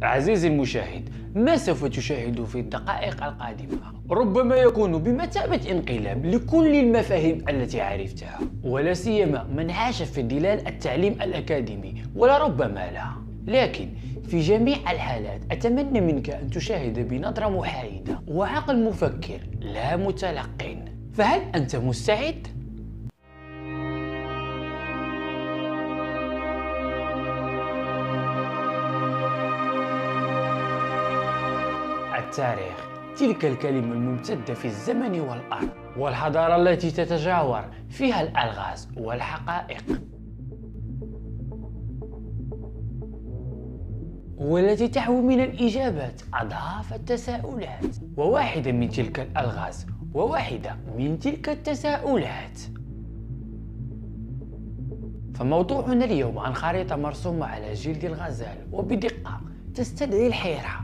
عزيزي المشاهد، ما سوف تشاهد في الدقائق القادمة ربما يكون بمثابة انقلاب لكل المفاهيم التي عرفتها، ولا سيما من عاش في ظلال التعليم الأكاديمي ولربما لا. لكن في جميع الحالات أتمنى منك أن تشاهد بنظرة محايدة وعقل مفكر لا متلق. فهل أنت مستعد؟ التاريخ، تلك الكلمة الممتدة في الزمن والأرض، والحضارة التي تتجاور فيها الألغاز والحقائق، والتي تحوي من الإجابات أضعاف التساؤلات. وواحدة من تلك الألغاز وواحدة من تلك التساؤلات. فموضوعنا اليوم عن خريطة مرسومة على جلد الغزال وبدقة تستدعي الحيرة،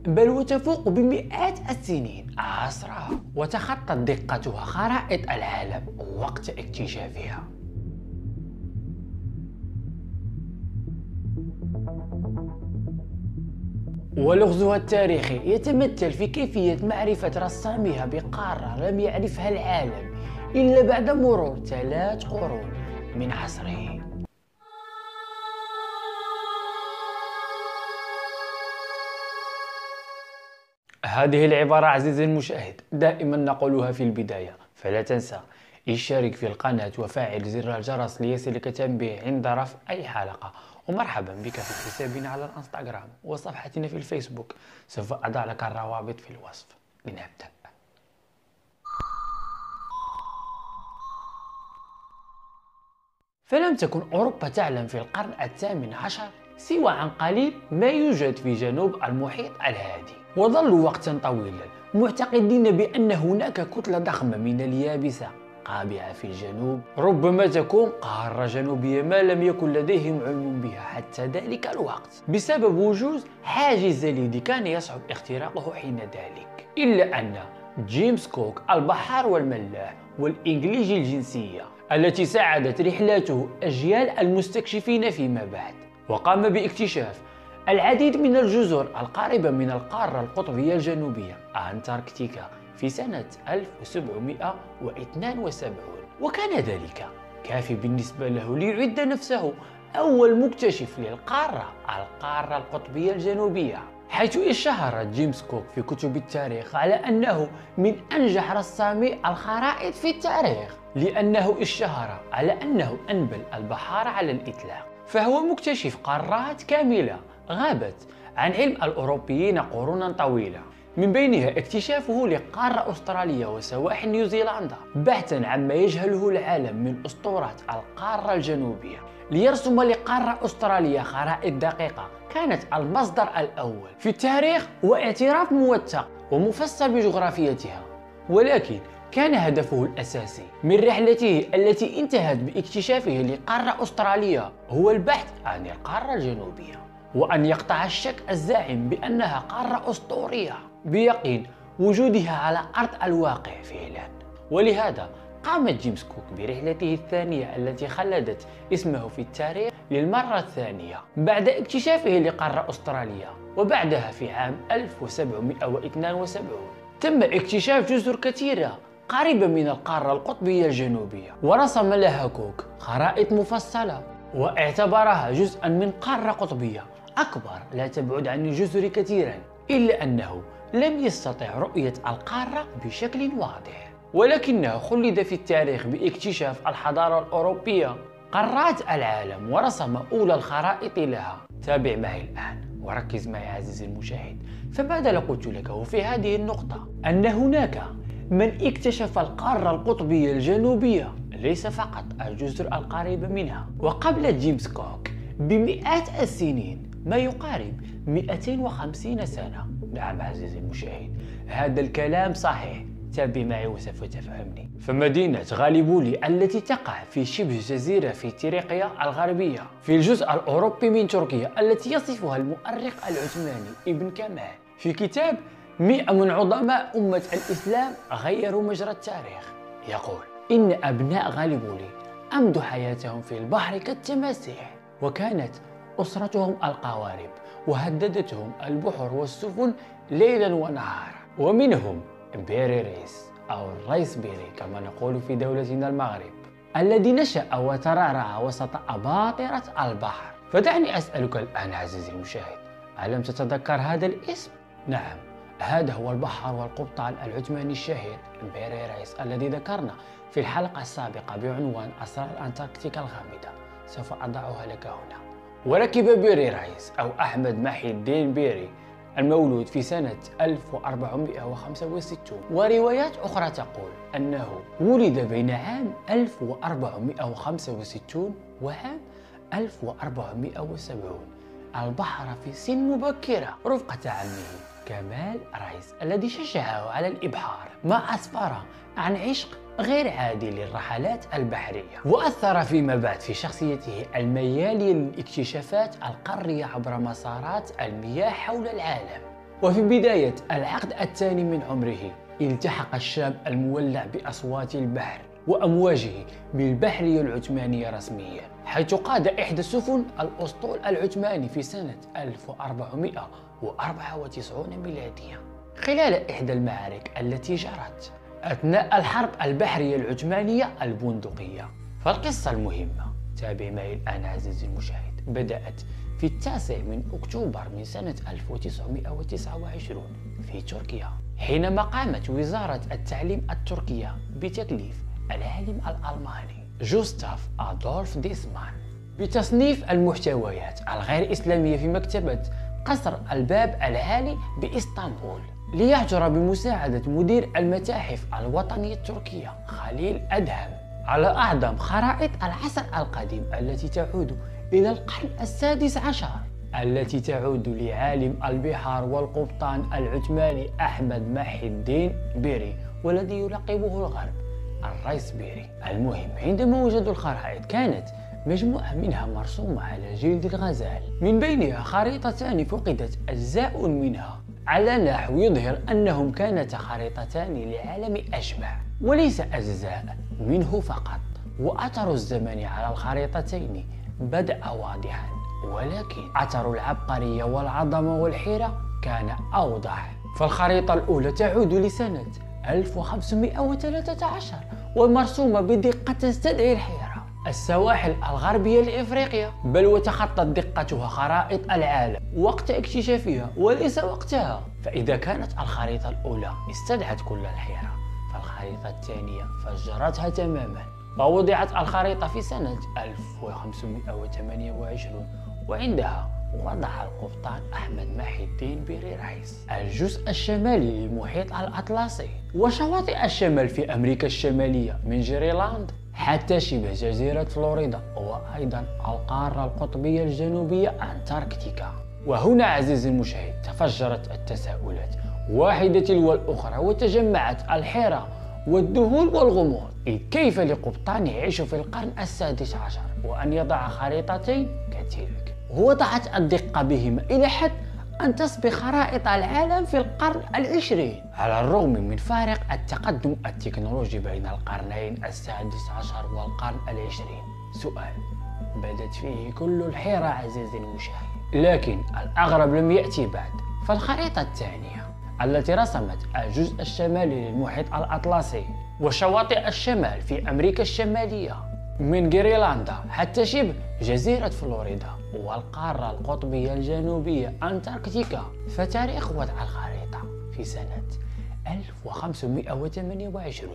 بل وتفوق بمئات السنين عصرها، وتخطت دقتها خرائط العالم وقت اكتشافها. ولغزها التاريخي يتمثل في كيفية معرفة رسامها بقارة لم يعرفها العالم إلا بعد مرور 3 قرون من عصره. هذه العبارة عزيزي المشاهد دائما نقولها في البداية، فلا تنسى اشترك في القناة وفعل زر الجرس ليصلك تنبيه عند رفع أي حلقة. ومرحبا بك في حسابنا على الانستغرام وصفحتنا في الفيسبوك، سوف أضع لك الروابط في الوصف. لنبدأ. فلم تكن أوروبا تعلم في القرن ال18 سوى عن قليل ما يوجد في جنوب المحيط الهادي، وظلوا وقتا طويلا معتقدين بأن هناك كتلة ضخمة من اليابسة قابعة في الجنوب، ربما تكون قارة جنوبية ما لم يكن لديهم علم بها حتى ذلك الوقت، بسبب وجود حاجز جليدي كان يصعب اختراقه حين ذلك. إلا أن جيمس كوك البحار والملاح والإنجليزي الجنسية التي ساعدت رحلاته أجيال المستكشفين فيما بعد، وقام باكتشاف العديد من الجزر القريبة من القارة القطبية الجنوبية أنتاركتيكا في سنة 1772، وكان ذلك كافي بالنسبة له ليعد نفسه أول مكتشف للقارة القطبية الجنوبية، حيث اشتهر جيمس كوك في كتب التاريخ على أنه من أنجح رسامي الخرائط في التاريخ، لأنه اشتهر على أنه أنبل البحار على الإطلاق، فهو مكتشف قارات كاملة غابت عن علم الأوروبيين قرونا طويلة، من بينها اكتشافه لقارة أستراليا وسواحل نيوزيلندا، بحثا عما يجهله العالم من أسطورات القارة الجنوبية. ليرسم لقارة أستراليا خرائط دقيقة كانت المصدر الأول في التاريخ واعتراف موثق ومفصل بجغرافيتها، ولكن كان هدفه الأساسي من رحلته التي انتهت باكتشافه لقارة أستراليا هو البحث عن القارة الجنوبية، وأن يقطع الشك الزاعم بأنها قارة أسطورية بيقين وجودها على أرض الواقع فعلا. ولهذا قام جيمس كوك برحلته الثانية التي خلدت اسمه في التاريخ للمرة الثانية بعد اكتشافه لقارة أستراليا، وبعدها في عام 1772 تم اكتشاف جزر كثيرة قريبة من القارة القطبية الجنوبية، ورسم لها كوك خرائط مفصلة واعتبرها جزءا من قارة قطبية أكبر لا تبعد عن الجزر كثيرا، إلا أنه لم يستطع رؤية القارة بشكل واضح، ولكنه خلد في التاريخ باكتشاف الحضارة الأوروبية قارات العالم ورسم أولى الخرائط لها. تابع معي الآن وركز معي عزيزي المشاهد، فماذا لو قلت لك في هذه النقطة أن هناك من اكتشف القارة القطبية الجنوبية، ليس فقط الجزر القريبة منها، وقبل جيمس كوك بمئات السنين، ما يقارب 250 سنة. نعم عزيزي المشاهد، هذا الكلام صحيح، تابع معي وسوف تفهمني. فمدينة غاليبولي التي تقع في شبه جزيرة في تركيا الغربية في الجزء الأوروبي من تركيا، التي يصفها المؤرخ العثماني ابن كمال في كتاب 100 من عظماء أمة الإسلام غيروا مجرى التاريخ، يقول إن أبناء غاليبولي أمضوا حياتهم في البحر كالتماسيح، وكانت أسرتهم القوارب، وهددتهم البحر والسفن ليلا ونهارا. ومنهم بيري ريس أو الريس بيري كما نقول في دولتنا المغرب، الذي نشأ وترعرع وسط أباطرة البحر. فدعني أسألك الآن عزيزي المشاهد، ألم تتذكر هذا الاسم؟ نعم، هذا هو البحار والقبطان العثماني الشهير بيري ريس الذي ذكرنا في الحلقة السابقة بعنوان أسرار أنتاركتيكا الغامضة. سوف أضعها لك هنا. وركب بيري ريس أو أحمد محي الدين بيري المولود في سنة 1465، وروايات أخرى تقول أنه ولد بين عام 1465 وعام 1470 البحر في سن مبكرة رفقة عمه كمال ريس الذي شجعه على الإبحار، ما أسفر عن عشق غير عادي للرحلات البحرية. وأثر فيما بعد في شخصيته الميال للاكتشافات القارية عبر مسارات المياه حول العالم. وفي بداية العقد الثاني من عمره التحق الشاب المولع بأصوات البحر وأمواجه بالبحرية العثمانية رسميا، حيث قاد إحدى السفن الأسطول العثماني في سنة 1494 ميلادية خلال إحدى المعارك التي جرت أثناء الحرب البحرية العثمانية البندقية. فالقصة المهمة تابع معي الآن عزيزي المشاهد بدأت في 9 أكتوبر من سنة 1929 في تركيا، حينما قامت وزارة التعليم التركية بتكليف العالم الألماني جوستاف أدولف ديسمان بتصنيف المحتويات الغير إسلامية في مكتبة قصر الباب العالي بإسطنبول، ليعثر بمساعدة مدير المتاحف الوطنية التركية خليل أدهم على أعظم خرائط العصر القديم التي تعود إلى القرن السادس عشر، التي تعود لعالم البحار والقبطان العثماني أحمد محي الدين بيري، والذي يلقبه الغرب الريس بيري. المهم، عندما وجدوا الخرائط كانت مجموعة منها مرسومة على جلد الغزال، من بينها خريطتان فقدت أجزاء منها على نحو يظهر أنهم كانتا خريطتان لعالم أجمع وليس أجزاء منه فقط. وأثر الزمن على الخريطتين بدأ واضحا، ولكن أثر العبقرية والعظمة والحيرة كان أوضح. فالخريطة الأولى تعود لسنة 1513 ومرسومة بدقة تستدعي الحيرة، السواحل الغربية لإفريقيا، بل وتخطت دقتها خرائط العالم وقت اكتشافها وليس وقتها. فإذا كانت الخريطة الأولى استدعت كل الحيرة، فالخريطة الثانية فجرتها تماما، ووضعت الخريطة في سنة 1528، وعندها وضع القبطان أحمد محي الدين بيري ريس الجزء الشمالي للمحيط الأطلسي وشواطئ الشمال في أمريكا الشمالية من جرينلاند حتى شبه جزيرة فلوريدا، وأيضا القارة القطبية الجنوبية أنتاركتيكا. وهنا عزيزي المشاهد تفجرت التساؤلات واحدة تلو الأخرى، وتجمعت الحيرة والذهول والغموض. إذ كيف لقبطان يعيش في القرن السادس عشر وأن يضع خريطتين كتلك؟ ووضعت الدقة بهما إلى حد أن تسبق خرائط العالم في القرن العشرين، على الرغم من فارق التقدم التكنولوجي بين القرنين السادس عشر والقرن العشرين. سؤال بدت فيه كل الحيرة عزيزي المشاهد، لكن الأغرب لم يأتي بعد. فالخريطة الثانية التي رسمت الجزء الشمالي للمحيط الأطلسي وشواطئ الشمال في أمريكا الشمالية من جرينلندا حتى شبه جزيرة فلوريدا والقارة القطبية الجنوبية أنتاركتيكا، فتاريخ وضع الخريطة في سنة 1528.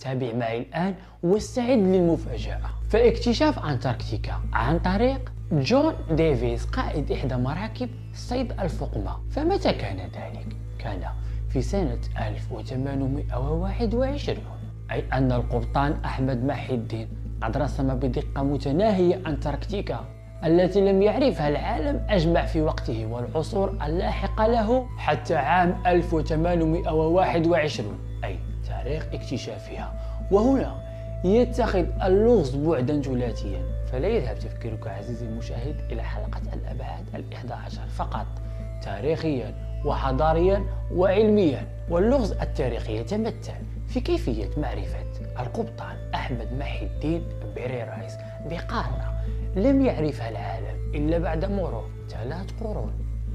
تابع معي الآن واستعد للمفاجأة. فاكتشاف أنتاركتيكا عن طريق جون ديفيس قائد إحدى مراكب صيد الفقمة. فمتى كان ذلك؟ كان في سنة 1821، أي أن القبطان أحمد محي الدين قد رسم بدقة متناهية أنتاركتيكا التي لم يعرفها العالم أجمع في وقته والعصور اللاحقة له حتى عام 1821، أي تاريخ اكتشافها. وهنا يتخذ اللغز بعدا ثلاثيا، فلا يذهب تفكيرك عزيزي المشاهد إلى حلقة الأبعاد ال11 فقط، تاريخيا وحضاريا وعلميا. واللغز التاريخي يتمثل في كيفية معرفة القبطان أحمد محي الدين بيري رايس بقارة لم يعرفها العالم إلا بعد مرور 3 قرون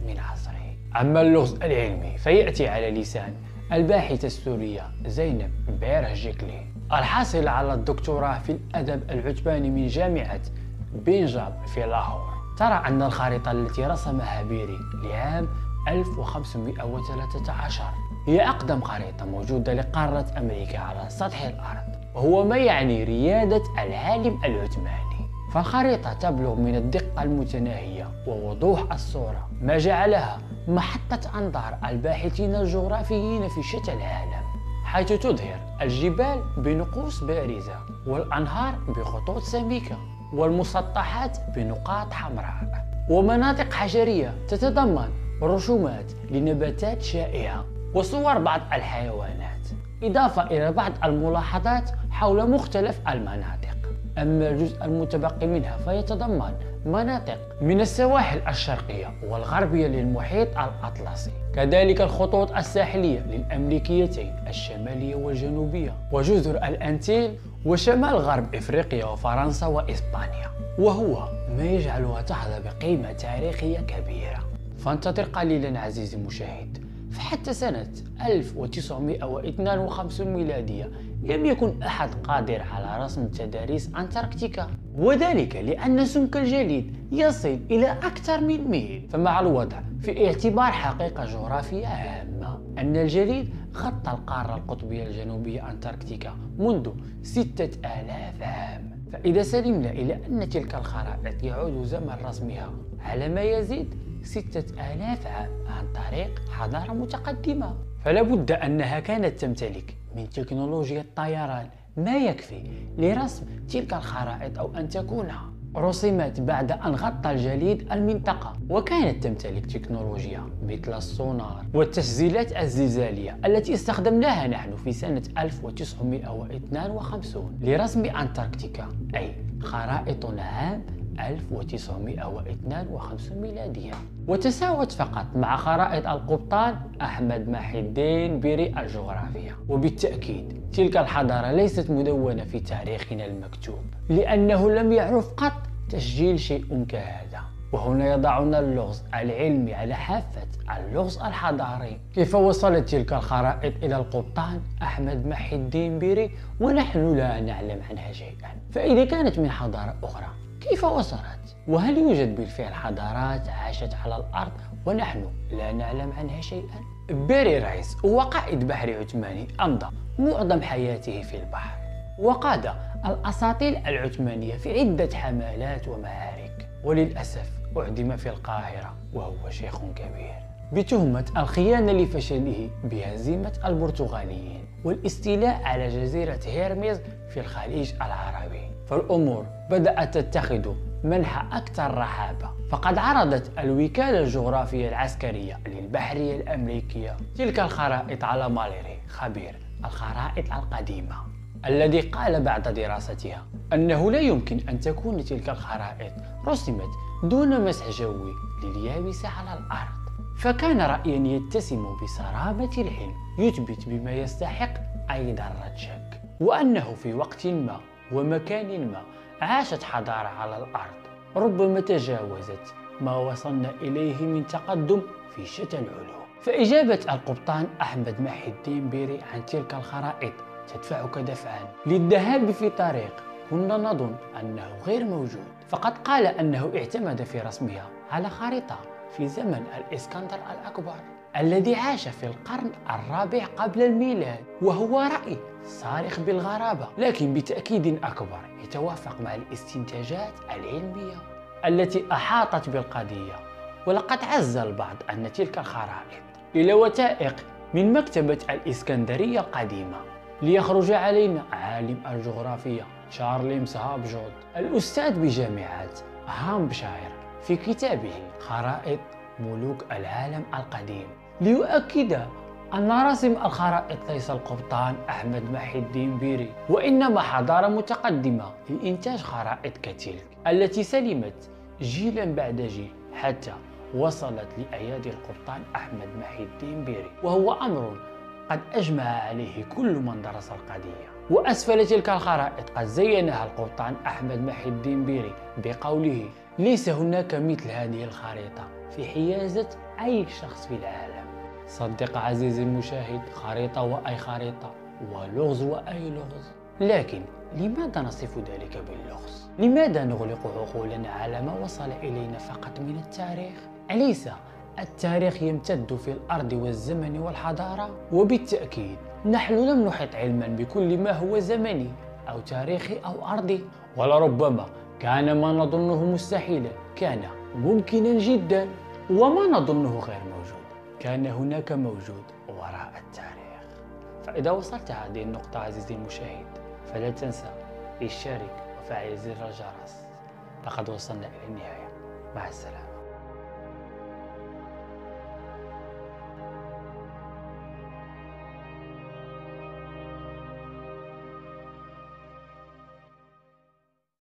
من عصره. أما اللغز العلمي فيأتي على لسان الباحثة السورية زينب بيرهجيكلي الحاصلة على الدكتوراه في الأدب العثماني من جامعة بنجاب في لاهور. ترى أن الخريطة التي رسمها بيري لعام 1513 هي أقدم خريطة موجودة لقارة أمريكا على سطح الأرض، وهو ما يعني ريادة العالم العثماني. فالخريطة تبلغ من الدقة المتناهية ووضوح الصورة ما جعلها محطة أنظار الباحثين الجغرافيين في شتى العالم، حيث تظهر الجبال بنقوش بارزة والأنهار بخطوط سميكة والمسطحات بنقاط حمراء ومناطق حجرية تتضمن رسومات لنباتات شائعة وصور بعض الحيوانات، إضافة إلى بعض الملاحظات حول مختلف المناطق. أما الجزء المتبقي منها فيتضمن مناطق من السواحل الشرقية والغربية للمحيط الأطلسي، كذلك الخطوط الساحلية للأمريكيتين الشمالية والجنوبية وجزر الأنتيل وشمال غرب إفريقيا وفرنسا وإسبانيا، وهو ما يجعلها تحظى بقيمة تاريخية كبيرة. فانتظر قليلا عزيزي المشاهد، فحتى سنة 1952 ميلادية لم يكن أحد قادر على رسم تضاريس أنتاركتيكا، وذلك لأن سمك الجليد يصل إلى أكثر من ميل. فمع الوضع في اعتبار حقيقة جغرافية هامة أن الجليد غطى القارة القطبية الجنوبية أنتاركتيكا منذ 6000 عام، فإذا سلمنا إلى أن تلك الخرائط يعود زمن رسمها على ما يزيد 6000 عام عن طريق حضارة متقدمة، فلا بد أنها كانت تمتلك من تكنولوجيا الطيران ما يكفي لرسم تلك الخرائط أو أن تكون رسمت بعد أن غطى الجليد المنطقة، وكانت تمتلك تكنولوجيا مثل السونار والتسجيلات الزلزالية التي استخدمناها نحن في سنة 1952 لرسم أنتاركتيكا، أي خرائطنا عام 1952 ميلادية، وتساوت فقط مع خرائط القبطان أحمد محي الدين بيري الجغرافية. وبالتأكيد تلك الحضارة ليست مدونة في تاريخنا المكتوب، لأنه لم يعرف قط تسجيل شيء كهذا. وهنا يضعنا اللغز العلمي على حافة اللغز الحضاري. كيف وصلت تلك الخرائط إلى القبطان أحمد محي الدين بيري ونحن لا نعلم عنها شيئا؟ فإذا كانت من حضارة أخرى كيف وصلت؟ وهل يوجد بالفعل حضارات عاشت على الأرض ونحن لا نعلم عنها شيئا؟ بيري رايس هو قائد بحري عثماني أمضى معظم حياته في البحر، وقاد الأساطيل العثمانية في عدة حملات ومعارك، وللأسف أعدم في القاهرة وهو شيخ كبير بتهمة الخيانة لفشله بهزيمة البرتغاليين والاستيلاء على جزيرة هيرميز في الخليج العربي. فالأمور بدأت تتخذ منحى أكثر رحابة، فقد عرضت الوكالة الجغرافية العسكرية للبحرية الأمريكية تلك الخرائط على ماليري خبير الخرائط القديمة، الذي قال بعد دراستها أنه لا يمكن أن تكون تلك الخرائط رسمت دون مسح جوي لليابسة على الأرض، فكان رأيا يتسم بصرامة العلم يثبت بما يستحق أيضا رد شك، وأنه في وقت ما ومكان ما عاشت حضارة على الأرض ربما تجاوزت ما وصلنا إليه من تقدم في شتى العلوم. فإجابة القبطان أحمد محي الدين بيري عن تلك الخرائط تدفعك دفعا للذهاب في طريق كنا نظن أنه غير موجود، فقد قال أنه اعتمد في رسمها على خريطة في زمن الإسكندر الأكبر الذي عاش في القرن الرابع قبل الميلاد، وهو رأي صارخ بالغرابة لكن بتأكيد أكبر يتوافق مع الاستنتاجات العلمية التي أحاطت بالقضية. ولقد عز البعض أن تلك الخرائط إلى وثائق من مكتبة الإسكندرية القديمة، ليخرج علينا عالم الجغرافيا تشارلز هابجود الأستاذ بجامعة هامبشاير في كتابه خرائط ملوك العالم القديم، ليؤكد أن راسم الخرائط ليس القبطان أحمد محي الدين بيري، وإنما حضارة متقدمة لإنتاج خرائط كتلك التي سلمت جيلا بعد جيل حتى وصلت لأيادي القبطان أحمد محي الدين بيري، وهو أمر قد أجمع عليه كل من درس القضية. وأسفل تلك الخرائط قد زينها القبطان أحمد محي الدين بيري بقوله: ليس هناك مثل هذه الخريطة في حيازة أي شخص في العالم. صدق عزيزي المشاهد، خريطة وأي خريطة، ولغز وأي لغز. لكن لماذا نصف ذلك باللغز؟ لماذا نغلق عقولنا على ما وصل إلينا فقط من التاريخ؟ أليس التاريخ يمتد في الأرض والزمن والحضارة؟ وبالتأكيد نحن لم نحط علما بكل ما هو زمني أو تاريخي أو أرضي، ولربما كان ما نظنه مستحيلا كان ممكنا جدا، وما نظنه غير موجود كان هناك موجود وراء التاريخ. فإذا وصلت هذه النقطة عزيزي المشاهد، فلا تنسى الاشتراك وفعل زر الجرس. لقد وصلنا إلى النهاية. مع السلامة.